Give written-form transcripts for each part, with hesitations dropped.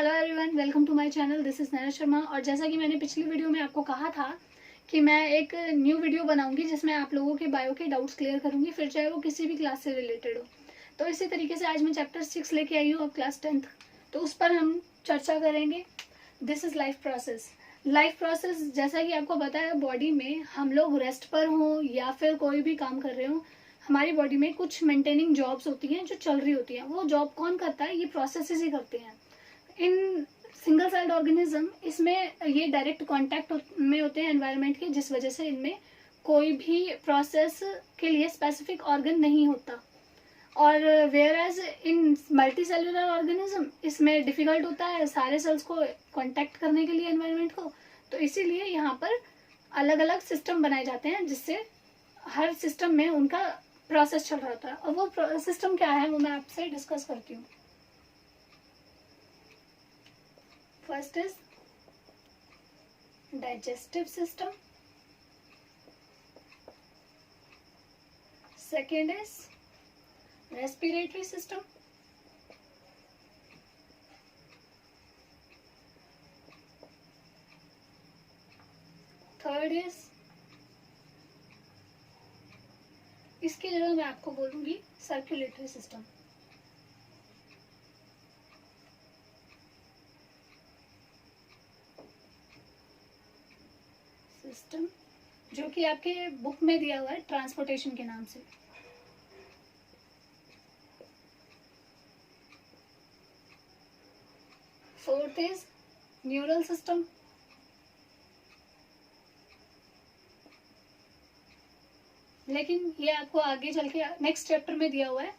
Hello everyone, welcome to my channel. This is Naina Sharma. और जैसा कि मैंने पिछली वीडियो में आपको कहा था कि मैं एक न्यू वीडियो बनाऊंगी जिसमें आप लोगों के बायो के डाउट्स क्लियर करूंगी, फिर चाहे वो किसी भी क्लास से रिलेटेड हो। तो इसी तरीके से आज मैं चैप्टर 6 लेके आई हूँ, अब क्लास 10th। तो उस पर हम चर्चा करेंगे। This is life process. Life process, जैसा कि आपको पता है, बॉडी में हम लोग रेस्ट पर हों या फिर कोई भी काम कर रहे हो, हमारी बॉडी में कुछ मेंटेनिंग जॉब्स होती हैं जो चल रही होती हैं। वो जॉब कौन करता है? ये प्रोसेसेस ही करते हैं। इन सिंगल सेल्ड ऑर्गेनिज्म, इसमें ये डायरेक्ट कांटेक्ट में होते हैं एनवायरनमेंट के, जिस वजह से इनमें कोई भी प्रोसेस के लिए स्पेसिफिक ऑर्गन नहीं होता। और whereas in multicellular organism, इसमें डिफिकल्ट होता है सारे सेल्स को कांटेक्ट करने के लिए एनवायरनमेंट को। तो इसीलिए यहाँ पर अलग अलग सिस्टम बनाए जाते हैं, जिससे हर सिस्टम में उनका प्रोसेस चल रहा होता है। और वो सिस्टम क्या है वो मैं आपसे डिस्कस करती हूँ। First is digestive system. Second is respiratory system. Third is, इसकी जगह मैं आपको बोलूंगी सर्कुलेटरी सिस्टम। सिस्टम जो कि आपके बुक में दिया हुआ है ट्रांसपोर्टेशन के नाम से। Fourth is neural system. लेकिन ये आपको आगे चल के नेक्स्ट चैप्टर में दिया हुआ है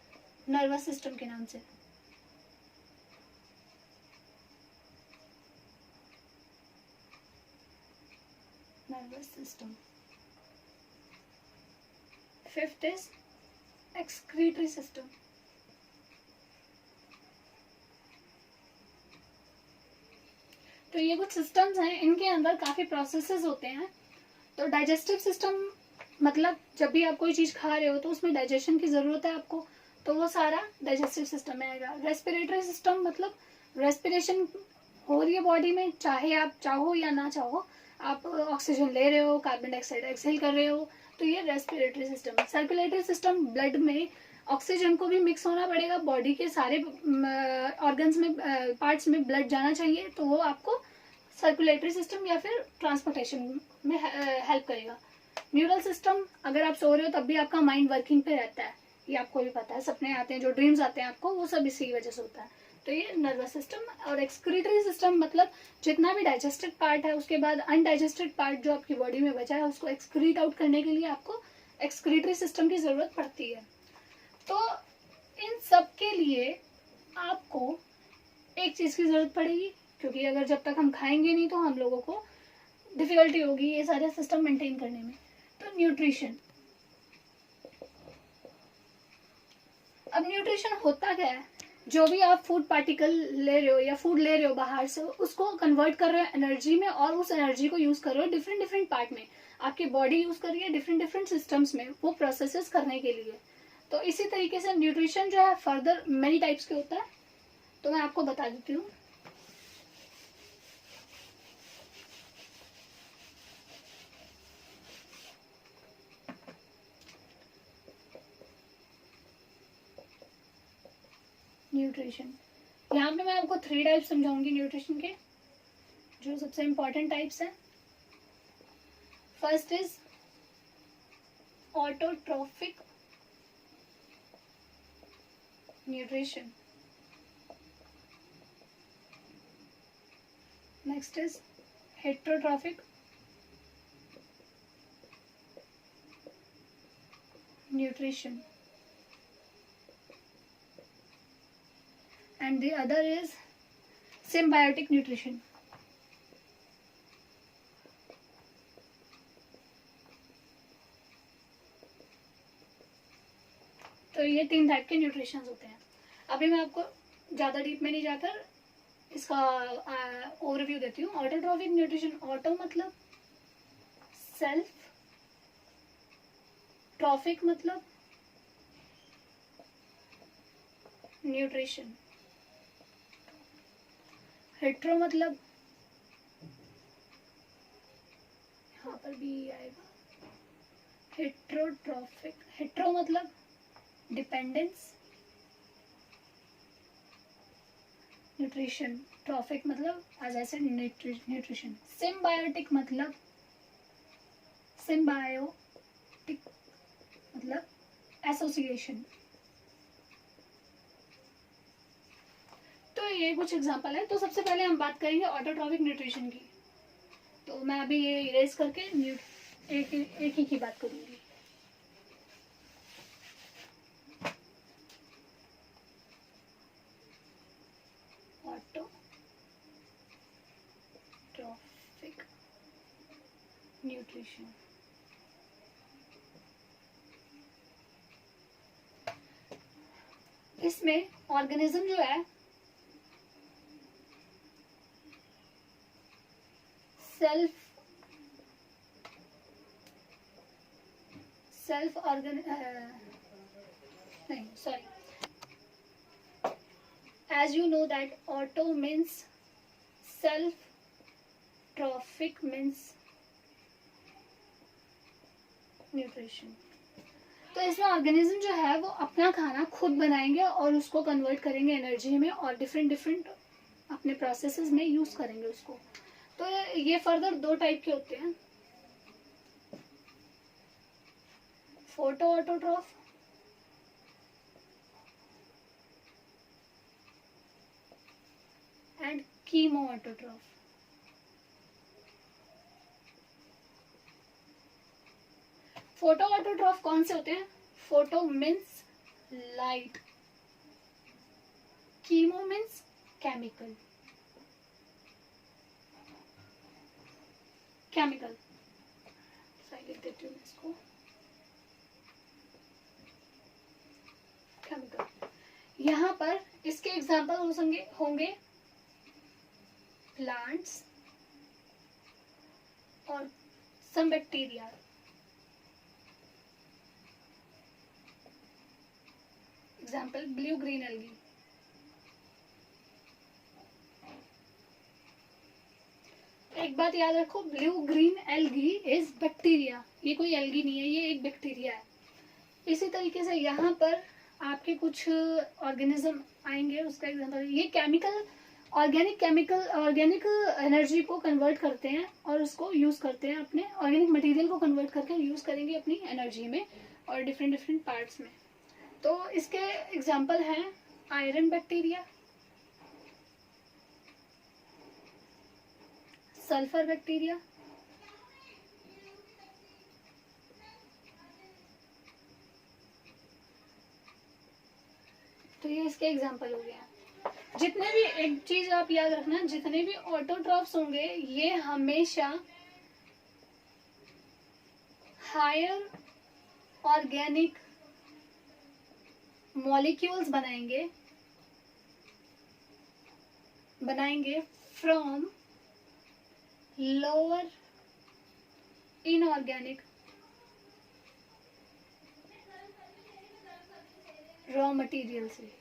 नर्वस सिस्टम के नाम से। Nervous system. Fifth is excretory system. तो ये कुछ सिस्टम्स हैं, इनके अंदर काफी प्रोसेसेस होते हैं। तो डाइजेस्टिव सिस्टम मतलब जब भी आप कोई चीज खा रहे हो तो उसमें डाइजेशन की जरूरत है आपको, तो वो सारा डाइजेस्टिव सिस्टम में आएगा। रेस्पिरेटरी सिस्टम मतलब रेस्पिरेशन हो रही है बॉडी में, चाहे आप चाहो या ना चाहो, आप ऑक्सीजन ले रहे हो, कार्बन डाइऑक्साइड एक्सहेल कर रहे हो, तो ये रेस्पिरेटरी सिस्टम है। सर्कुलेटरी सिस्टम, ब्लड में ऑक्सीजन को भी मिक्स होना पड़ेगा, बॉडी के सारे ऑर्गन्स में, पार्ट्स में ब्लड जाना चाहिए, तो वो आपको सर्कुलेटरी सिस्टम या फिर ट्रांसपोर्टेशन में हेल्प करेगा। न्यूरल सिस्टम, अगर आप सो रहे हो तब भी आपका माइंड वर्किंग पे रहता है, ये आपको भी पता है। सपने आते हैं, जो ड्रीम्स आते हैं आपको, वो सब इसी वजह से होता है। तो ये नर्वस सिस्टम। और एक्सक्रीटरी सिस्टम मतलब जितना भी डाइजेस्टेड पार्ट है, उसके बाद अनडाइजेस्टेड पार्ट जो आपकी बॉडी में बचा है, उसको एक्सक्रीट आउट करने के लिए आपको एक्सक्रीटरी सिस्टम की जरूरत पड़ती है। तो इन सब के लिए आपको एक चीज की जरूरत पड़ेगी, क्योंकि अगर जब तक हम खाएंगे नहीं तो हम लोगों को डिफिकल्टी होगी ये सारे सिस्टम मेंटेन करने में। तो न्यूट्रिशन। अब न्यूट्रिशन होता क्या है? जो भी आप फूड पार्टिकल ले रहे हो या फूड ले रहे हो बाहर से, उसको कन्वर्ट कर रहे हो एनर्जी में, और उस एनर्जी को यूज कर रहे हो डिफरेंट डिफरेंट पार्ट में। आपकी बॉडी यूज कर रही है डिफरेंट डिफरेंट सिस्टम्स में वो प्रोसेसेस करने के लिए। तो इसी तरीके से न्यूट्रिशन जो है फर्दर मेनी टाइप्स के होता है, तो मैं आपको बता देती हूँ। न्यूट्रिशन, यहाँ पे मैं आपको 3 टाइप्स समझाऊंगी न्यूट्रिशन के, जो सबसे इंपॉर्टेंट टाइप्स हैं। First is autotrophic nutrition. Next is heterotrophic nutrition, and the other is symbiotic nutrition. तो ये 3 टाइप के न्यूट्रिशन होते हैं। अभी मैं आपको ज्यादा डीप में नहीं जाकर इसका ओवरव्यू देती हूँ। ऑटोट्रॉफिक न्यूट्रिशन, ऑटो मतलब सेल्फ, ट्रॉफिक मतलब न्यूट्रिशन। हेट्रो मतलब यहाँ पर भी आएगा हेट्रोट्रॉफिक। हेट्रो मतलब डिपेंडेंस, न्यूट्रिशन, ट्रॉफिक मतलब as I said nutrition. Symbiotic मतलब सिम्बायोटिक मतलब एसोसिएशन। तो ये कुछ एग्जांपल है। तो सबसे पहले हम बात करेंगे ऑटोट्रॉफिक न्यूट्रिशन की। तो मैं अभी ये इरेज करके एक ही की बात करूंगी। ऑटोट्रॉफिक न्यूट्रिशन, इसमें ऑर्गेनिज्म जो है सेल्फ ऑर्गन नहीं sorry, as you know that auto means self, trophic means nutrition। तो इसमें ऑर्गेनिज्म जो है वो अपना खाना खुद बनाएंगे और उसको कन्वर्ट करेंगे एनर्जी में और डिफरेंट डिफरेंट अपने प्रोसेसेस में यूज करेंगे उसको। तो ये फर्दर दो टाइप के होते हैं, photo autotroph and chemo autotroph. Photo autotroph कौन से होते हैं? Photo means light, chemo means chemical. Chemical लिख देती हूँ इसको, केमिकल। यहाँ पर इसके एग्जाम्पल होंगे प्लांट्स और some bacteria. Example blue green algae. एक बात याद रखो, blue green algae is bacteria, ये कोई एल्गी नहीं है, ये एक बैक्टीरिया है। इसी तरीके से यहाँ पर आपके कुछ ऑर्गेनिज्म आएंगे, उसका एग्जाम्पल ये केमिकल, ऑर्गेनिक एनर्जी को कन्वर्ट करते हैं और उसको यूज करते हैं, अपने ऑर्गेनिक मटेरियल को कन्वर्ट करके यूज करेंगे अपनी एनर्जी में और डिफरेंट डिफरेंट पार्ट्स में। तो इसके एग्जाम्पल हैं आयरन बैक्टीरिया, सल्फर बैक्टीरिया, तो ये इसके एग्जाम्पल हो गया। जितने भी, एक चीज आप याद रखना, जितने भी ऑटोट्रॉफ्स होंगे ये हमेशा हायर ऑर्गेनिक मॉलिक्यूल्स बनाएंगे from lower inorganic raw material से।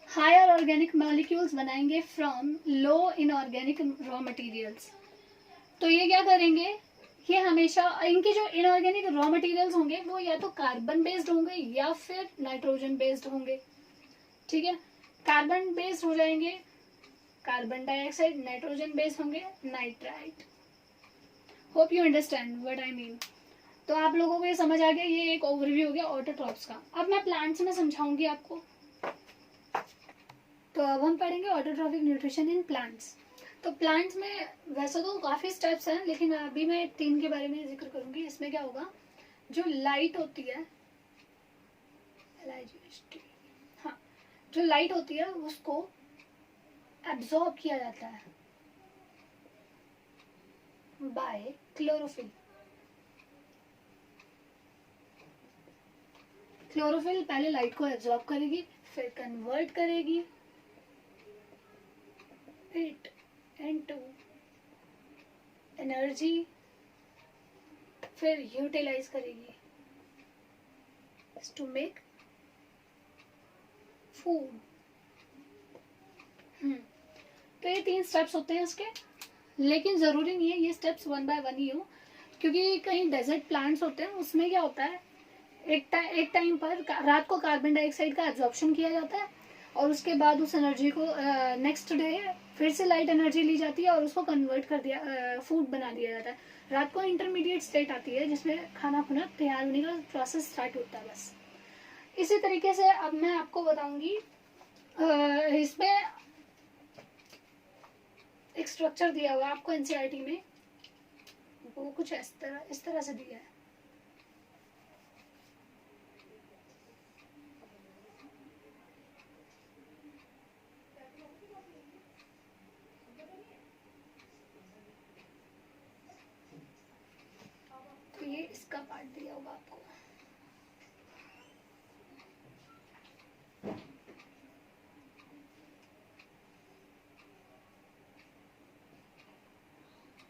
हायर ऑर्गेनिक मॉलिक्यूल्स बनाएंगे from low inorganic raw materials. तो ये क्या करेंगे, ये हमेशा इनके जो इनऑर्गेनिक रॉ मटेरियल्स होंगे वो या तो कार्बन बेस्ड होंगे या फिर नाइट्रोजन बेस्ड होंगे। ठीक है, कार्बन बेस्ड हो जाएंगे कार्बन डाइऑक्साइड, नाइट्रोजन बेस्ड होंगे nitrite. Hope you understand what I mean. तो आप लोगों को ये समझ आ गया, ये एक ओवरव्यू हो गया ऑटोट्रॉफ्स का। अब मैं प्लांट्स में समझाऊंगी आपको। तो अब हम पढ़ेंगे ऑटोट्रॉफिक न्यूट्रिशन इन प्लांट्स। तो प्लांट्स में वैसे तो काफी स्टेप्स हैं, लेकिन अभी मैं 3 के बारे में जिक्र करूंगी। इसमें क्या होगा, जो लाइट होती है, हाँ, जो लाइट होती है उसको एब्जॉर्ब किया जाता है बाय क्लोरोफिल। क्लोरोफिल पहले लाइट को एब्जॉर्ब करेगी, फिर कन्वर्ट करेगी इट इनटू एनर्जी, फिर यूटिलाइज करेगी टू मेक फूड। तो ये 3 स्टेप्स होते हैं इसके, लेकिन ज़रूरी नहीं है ये स्टेप्स 1 बाय 1 ही हो, क्योंकि कई डेजर्ट प्लांट्स होते हैं उसमें क्या होता है, एक टाइम पर रात को कार्बन डाइऑक्साइड का एब्जॉर्प्शन किया जाता है और उसके बाद उस एनर्जी को नेक्स्ट डे फिर से लाइट एनर्जी ली जाती है और उसको कन्वर्ट कर दिया, फूड बना दिया जाता है। रात को इंटरमीडिएट स्टेट आती है जिसमें खाना खुना तैयार होने का प्रोसेस स्टार्ट होता है बस। इसी तरीके से अब मैं आपको बताऊंगी, इसमें एक स्ट्रक्चर दिया हुआ है आपको एनसीईआरटी में, वो कुछ इस तरह से दिया है। तो ये इसका पार्ट दिया होगा आपको।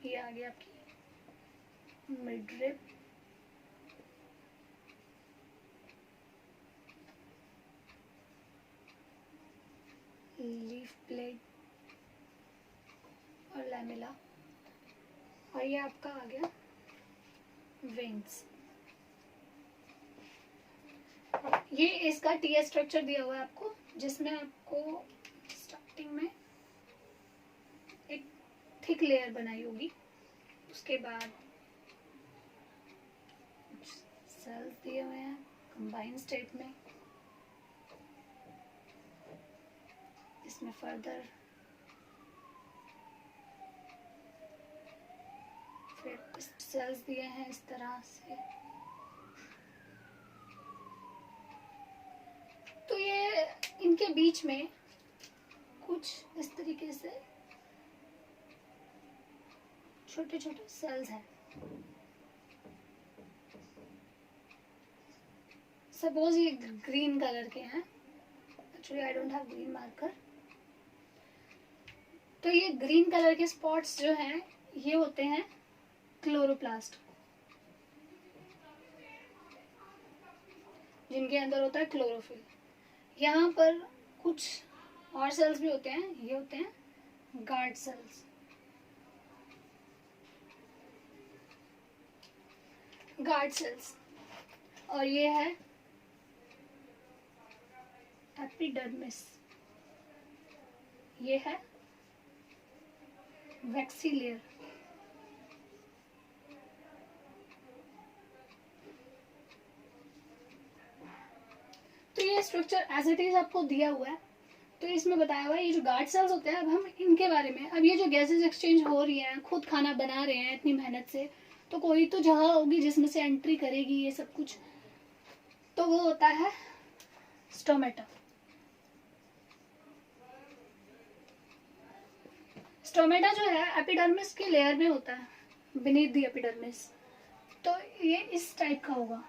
ये आ गया आपकी मिडरिप, लीफ प्लेट और लैमेला, और ये आपका आ गया वेन्स। ये इसका टीएस स्ट्रक्चर दिया हुआ है आपको, जिसमें आपको स्टार्टिंग में एक थिक लेयर बनाई होगी, उसके बाद सेल्स दिए हुए हैं कंबाइन स्टेट में, इसमें फर्दर फिर सेल्स दिए हैं इस तरह से। तो ये इनके बीच में कुछ इस तरीके से छोटे छोटे सेल्स हैं। सपोज ये ग्रीन कलर के हैं, actually I don't have green marker. तो ये ग्रीन कलर के स्पॉट्स जो हैं ये होते हैं क्लोरोप्लास्ट, जिनके अंदर होता है क्लोरोफिल। यहाँ पर कुछ और सेल्स भी होते हैं, ये होते हैं गार्ड सेल्स। गार्ड सेल्स, और ये है एपिडर्मिस, ये है वैक्सी लेयर। तो ये स्ट्रक्चर एज इट इज आपको दिया हुआ है। तो इसमें बताया हुआ है ये जो गार्ड सेल्स होते हैं, अब हम इनके बारे में, अब ये जो गैसेस एक्सचेंज हो रही हैं, खुद खाना बना रहे हैं इतनी मेहनत से, तो कोई तो जगह होगी जिसमें से एंट्री करेगी ये सब कुछ, तो वो होता है स्टोमेटा। स्टोमेटा जो है एपिडर्मिस के लेयर में होता है, बीनीथ द एपिडर्मिस। तो ये इस टाइप का होगा।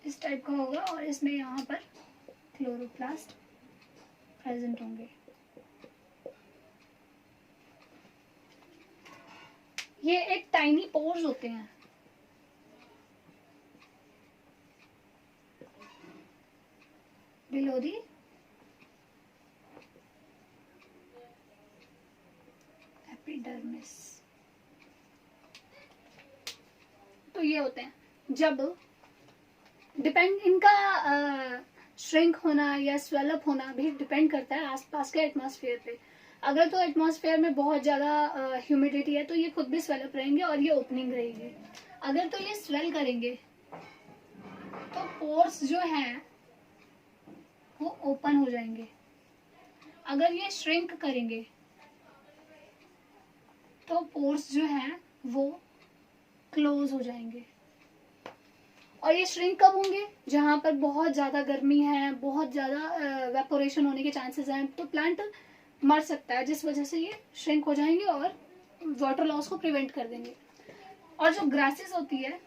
इस टाइप का होगा, और इसमें यहाँ पर क्लोरोप्लास्ट प्रेजेंट होंगे। ये एक टाइनी पोर्स होते हैं, बिलो दी एपिडर्मिस। तो ये होते हैं, जब डिपेंड इनका श्रिंक होना या स्वेलअप होना भी डिपेंड करता है आसपास के एटमॉस्फेयर पे। अगर तो एटमॉस्फेयर में बहुत ज़्यादा ह्यूमिडिटी है तो ये खुद भी स्वेलअप रहेंगे और ये ओपनिंग रहेगी। अगर तो ये स्वेल करेंगे तो पोर्स जो हैं वो ओपन हो जाएंगे। अगर ये श्रिंक करेंगे तो पोर्स जो हैं वो क्लोज हो जाएंगे। और ये श्रिंक कब होंगे? जहाँ पर बहुत ज़्यादा गर्मी है, बहुत ज़्यादा वेपोरेशन होने के चांसेस हैं, तो प्लांट मर सकता है, जिस वजह से ये श्रिंक हो जाएंगे और वाटर लॉस को प्रिवेंट कर देंगे। और जो ग्रासेस होती है,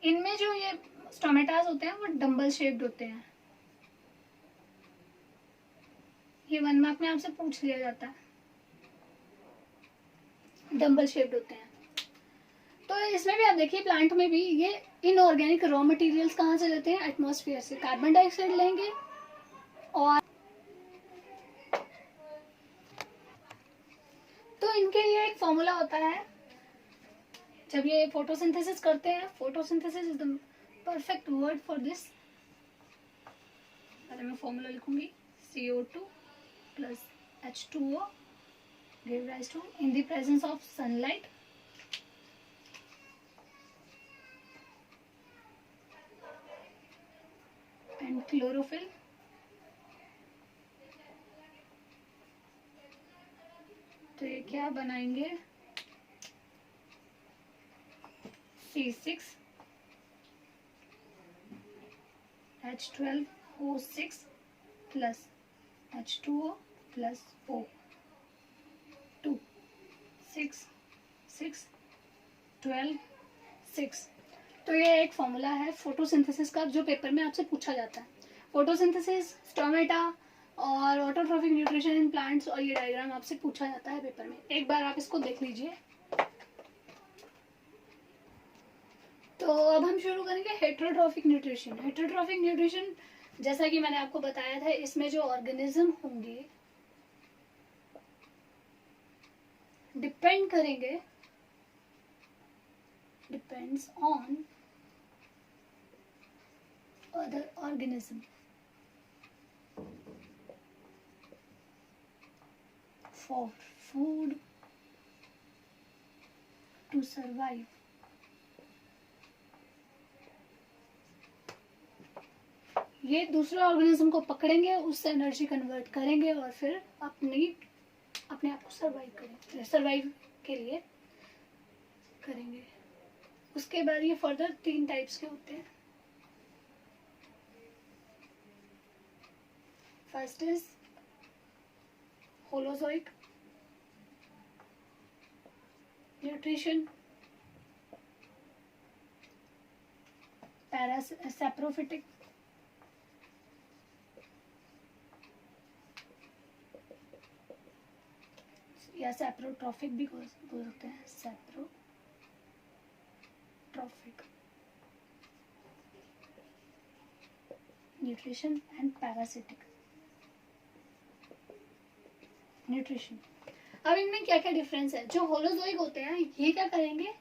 इनमें जो ये स्टोमेटास होते हैं वो डंबल शेप्ड होते हैं। ये 1 मार्क में आपसे पूछ लिया जाता है। डम्बल शेप्ड होते हैं। तो इसमें भी आप देखिए प्लांट में भी ये इनऑर्गेनिक रॉ मटेरियल्स कहाँ से लेते हैं, एटमॉस्फेयर से कार्बन डाइऑक्साइड लेंगे और तो इनके लिए एक फॉर्मूला होता है जब ये फोटोसिंथेसिस करते हैं। Photosynthesis is the perfect word for this. पहले मैं फॉर्मूला लिखूंगी, CO2 plus H2O give rise to in the presence of sunlight and chlorophyll तो ये क्या बनाएंगे, C6 H12O6 plus H2O plus O2 6 6 12 6। तो ये एक फॉर्मूला है फोटोसिंथेसिस का जो पेपर में आपसे पूछा जाता है। फोटोसिंथेसिस, स्टोमेटा और ऑटोट्रॉफिक न्यूट्रिशन इन प्लांट्स, और ये डायग्राम आपसे पूछा जाता है पेपर में। एक बार आप इसको देख लीजिए। तो अब हम शुरू करेंगे हेटेरोट्रॉफिक न्यूट्रिशन। हेटेरोट्रॉफिक न्यूट्रिशन जैसा कि मैंने आपको बताया था, इसमें जो ऑर्गेनिज्म होंगे डिपेंड करेंगे, depends on other organism for food to survive। ये दूसरे ऑर्गेनिज्म को पकड़ेंगे, उससे एनर्जी कन्वर्ट करेंगे और फिर अपने आप को सर्वाइव के लिए करेंगे। उसके बाद ये फर्दर 3 टाइप्स के होते हैं। First is holozoic nutrition, saprophytic या सैप्रोट्रॉफिक भी बोल सकते हैं, सैप्रोट्रॉफिक न्यूट्रिशन एंड पैरासिटिक न्यूट्रिशन। अब इनमें क्या क्या डिफरेंस है। जो होलोजोइक होते हैं ये क्या करेंगे,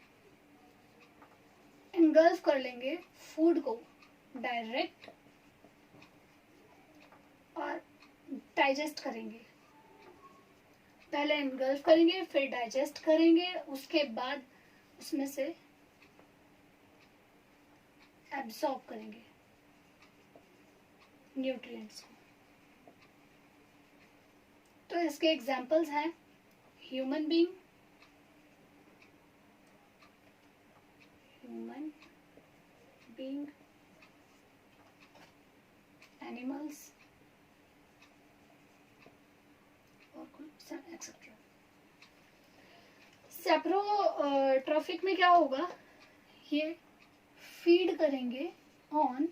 इनगल्फ कर लेंगे फूड को डायरेक्ट और डाइजेस्ट करेंगे। पहले इनगल्फ करेंगे, फिर डाइजेस्ट करेंगे, उसके बाद उसमें से एब्सॉर्ब करेंगे न्यूट्रिएंट्स को। तो इसके एग्जाम्पल्स हैं ह्यूमन बीइंग, एनिमल्स और कुछ एक्सेट्रा। सैप्रोट्रॉफिक में क्या होगा, ये फीड करेंगे ऑन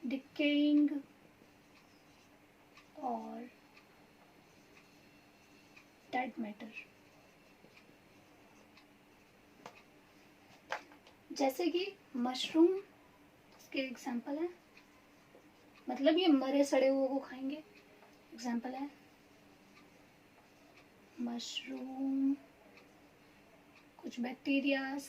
डिकेइंग और डेड मैटर। जैसे कि मशरूम इसके एग्जाम्पल है, मतलब ये मरे सड़े हुए को खाएंगे। एग्जाम्पल है मशरूम, कुछ बैक्टीरियाज,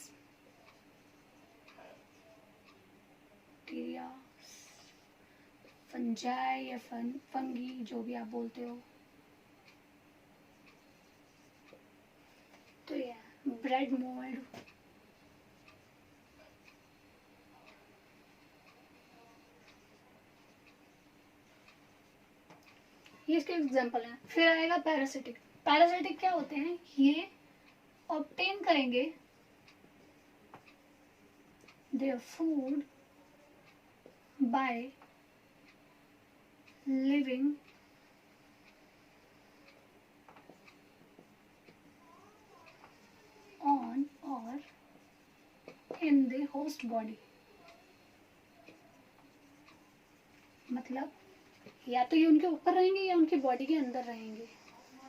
फंजाई या फंगी जो भी आप बोलते हो। तो ये ब्रेड मोल्ड, ये इसके एग्जाम्पल हैं। फिर आएगा पैरासिटिक। पैरासिटिक क्या होते हैं, ये ऑब्टेन करेंगे their food by living on or in the host body। मतलब या तो ये उनके ऊपर रहेंगे या उनकी बॉडी के अंदर रहेंगे,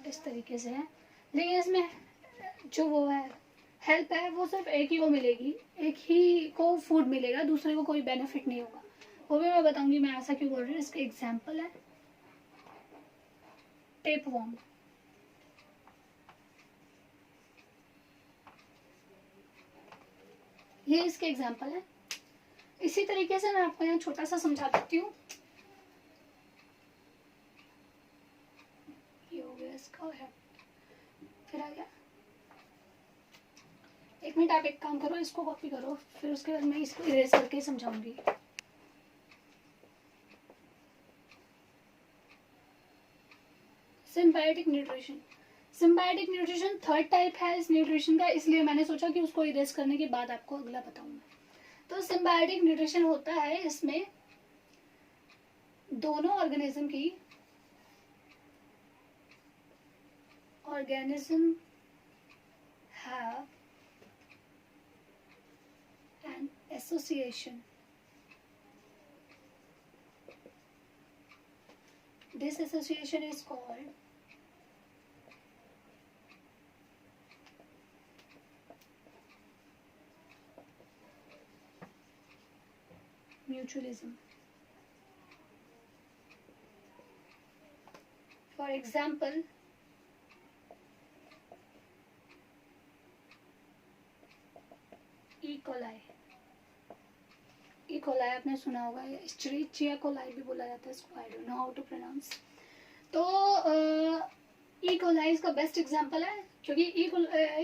इस तरीके से है। लेकिन इसमें जो वो है हेल्प है वो सिर्फ एक ही को मिलेगी, एक ही को फूड मिलेगा, दूसरे को कोई बेनिफिट नहीं होगा। वो भी मैं बताऊंगी मैं ऐसा क्यों बोल रही हूँ। इसका एग्जाम्पल है टेपवर्म। ये इसके एग्जाम्पल है। इसी तरीके से मैं आपको यहाँ छोटा सा समझा देती हूँ। ये हो गया इसका है, फिर आ गया। एक मिनट आप एक काम करो, इसको कॉपी करो, फिर उसके बाद मैं इसको इरेज करके समझाऊंगी। Symbiotic nutrition. Symbiotic nutrition third type है इस न्यूट्रिशन का, इसलिए मैंने सोचा कि उसको इरेज करने के बाद आपको अगला बताऊंगा। तो सिम्बायोटिक न्यूट्रिशन होता है, इसमें दोनों organism have an association. This association is called mutualism. For example, E. coli. E. coli आपने सुना होगा, या Escherichia coli भी बोला जाता है इसको, I don't know how to pronounce. तो E. coli इसका बेस्ट एग्जाम्पल है, क्योंकि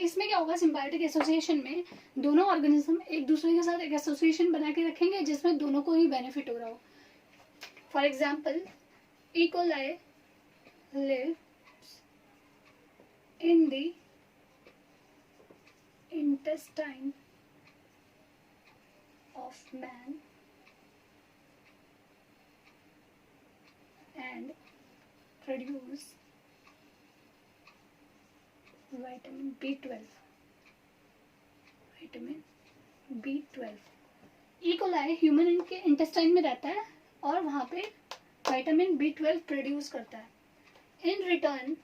इसमें क्या होगा, सिम्बायोटिक एसोसिएशन में दोनों ऑर्गेनिज्म एक दूसरे के साथ एक एसोसिएशन बना के रखेंगे जिसमें दोनों को ही बेनिफिट हो रहा हो। For example, E. coli lives in the intestine of man and produce vitamin B12. Vitamin B12. E. coli human के इंटेस्टाइन में रहता है और वहाँ पे विटामिन B12 प्रोड्यूस करता है। In return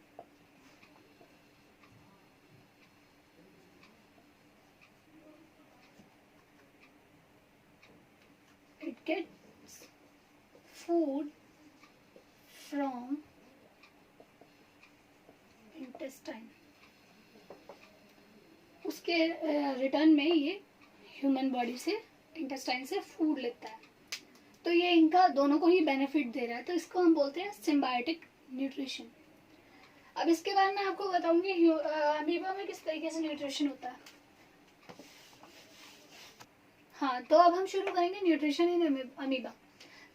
it gets food from intestine. उसके रिटर्न में ये ह्यूमन बॉडी से इंटेस्टाइन से फूड लेता है, तो ये इनका दोनों को ही बेनिफिट दे रहा है, तो इसको हम बोलते हैं सिम्बायोटिक न्यूट्रिशन। अब इसके बाद मैं आपको बताऊंगी अमीबा में किस तरीके से न्यूट्रिशन होता है। हाँ, तो अब हम शुरू करेंगे न्यूट्रिशन इन अमीबा।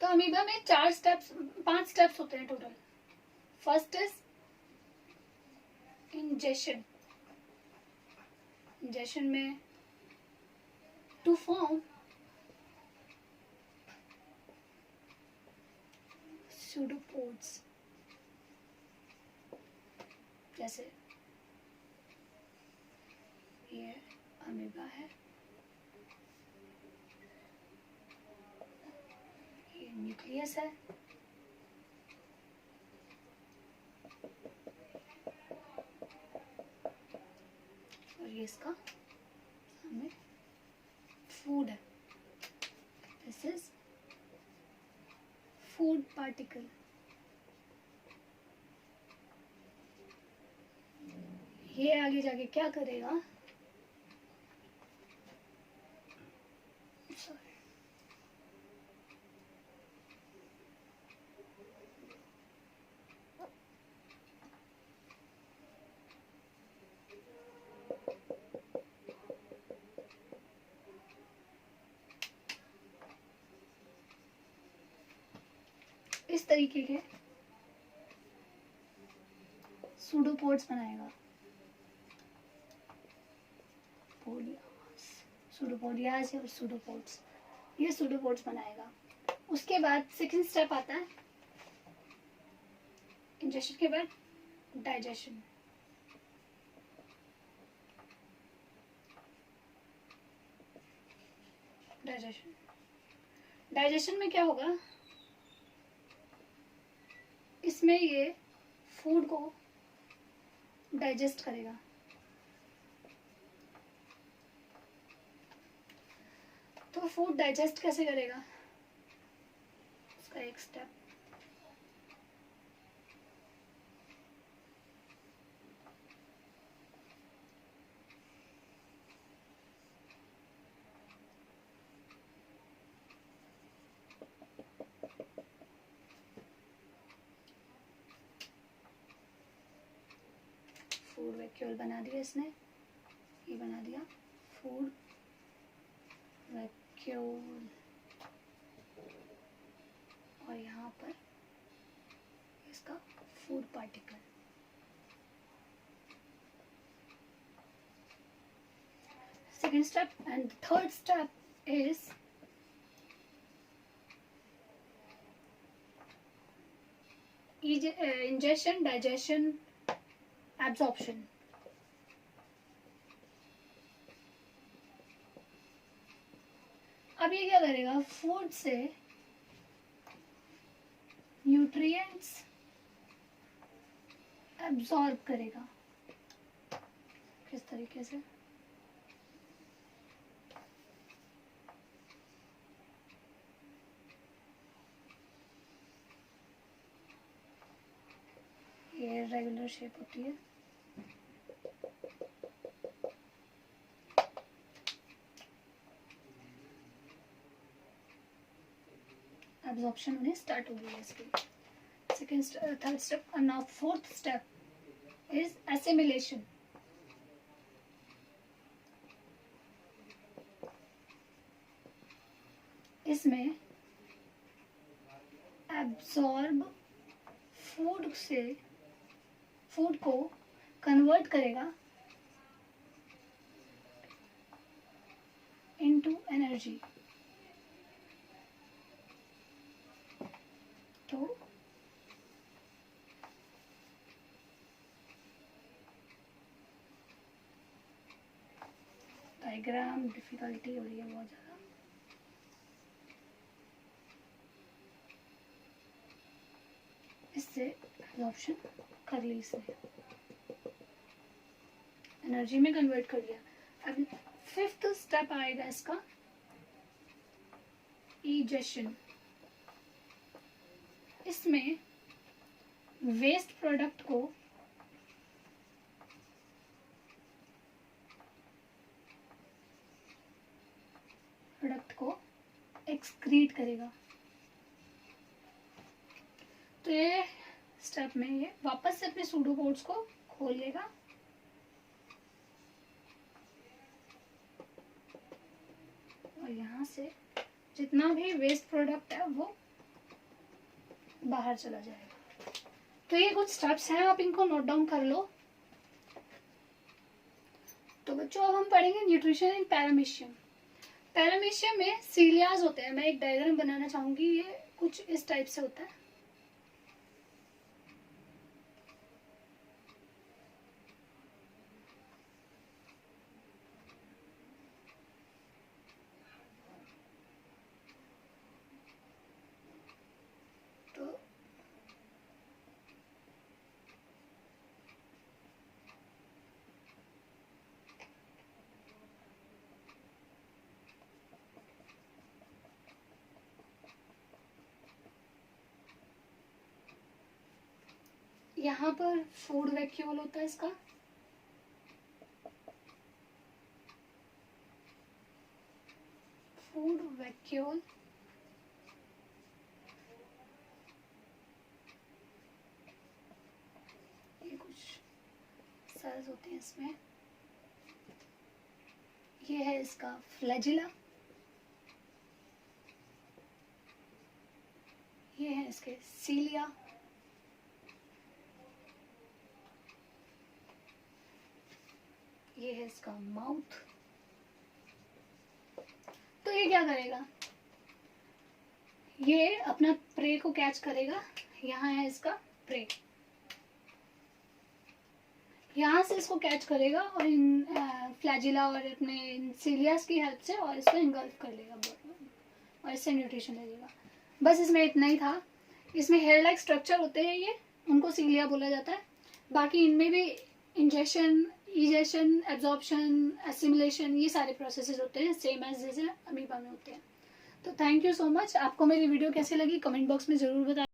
तो अमीबा में 5 स्टेप्स होते हैं total. First is ingestion. Ingestion में टू फॉर्म सूडोपोड्स, जैसे ये अमीबा है, ये न्यूक्लियस है, और ये इसका हमें फूड है। This is food particle. ये आगे जाके क्या करेगा, इस तरीके के सूडोपोड्स बनाएगा। सूडोपोडियास और सूडोपोड्स, ये सूडोपोड्स बनाएगा। उसके बाद सेकंड स्टेप आता है इंजेशन के बाद डाइजेशन। डाइजेशन में क्या होगा, इसमें ये फूड को डाइजेस्ट करेगा। तो फूड डाइजेस्ट कैसे करेगा, उसका एक स्टेप। फूड वैक्यूल बना दिया इसने, ये बना दिया फूड वैक्यूल, और यहाँ पर इसका food particle. Second step and third step is ingestion, digestion, absorption। अब ये क्या करेगा, फूड से न्यूट्रिएंट्स एब्जॉर्ब करेगा। किस तरीके से, ये रेगुलर शेप होती है, एब्जॉर्प्शन होने स्टार्ट हो गई है इसकी। Second third step, now fourth step is assimilation. इसमें एब्जॉर्ब फूड से फूड को कन्वर्ट करेगा इनटू एनर्जी। तो डायग्राम डिफिकल्टी हो रही है बहुत ज़्यादा। इससे एब्जॉर्प्शन कर ली इसने, एनर्जी में कन्वर्ट कर लिया। अब फिफ्थ स्टेप आएगा इसका इजेशन। इसमें वेस्ट प्रोडक्ट को एक्सक्रीट करेगा। तो ये स्टेप में ये वापस से अपने सूडोपोड्स को खोल लेगा और यहाँ से जितना भी वेस्ट प्रोडक्ट है वो बाहर चला जाएगा। तो ये कुछ स्टेप्स हैं, आप इनको नोट डाउन कर लो। तो बच्चों अब हम पढ़ेंगे न्यूट्रिशन इन पैरामीशियम। पैरामीशियम में सीलियाज होते हैं। मैं एक डायग्राम बनाना चाहूंगी, ये कुछ इस टाइप से होता है। यहाँ पर फूड वैक्यूल होता है इसका, फूड वैक्यूल। ये कुछ सेल्स होते हैं इसमें। ये है इसका फ्लैजिला, ये है इसके सीलिया, ये है इसका माउथ। तो ये क्या करेगा, ये अपना प्रे को कैच करेगा। यहाँ है इसका प्रे, यहाँ से इसको कैच करेगा और इन फ्लैजिला और अपने सीलियास की हेल्प से और इसको इंगल्फ कर लेगा और इससे न्यूट्रिशन ले लेगा। बस इसमें इतना ही था। इसमें हेयर लाइक स्ट्रक्चर होते हैं, ये उनको सीलिया बोला जाता है। बाकी इनमें भी इंजेक्शन, इजेशन, एब्जॉर्प्शन, एसिमिलेशन, ये सारे प्रोसेसेस होते हैं सेम एज जैसे अमीबा में होते हैं। तो थैंक यू सो मच। आपको मेरी वीडियो कैसी लगी कमेंट बॉक्स में ज़रूर बताएं।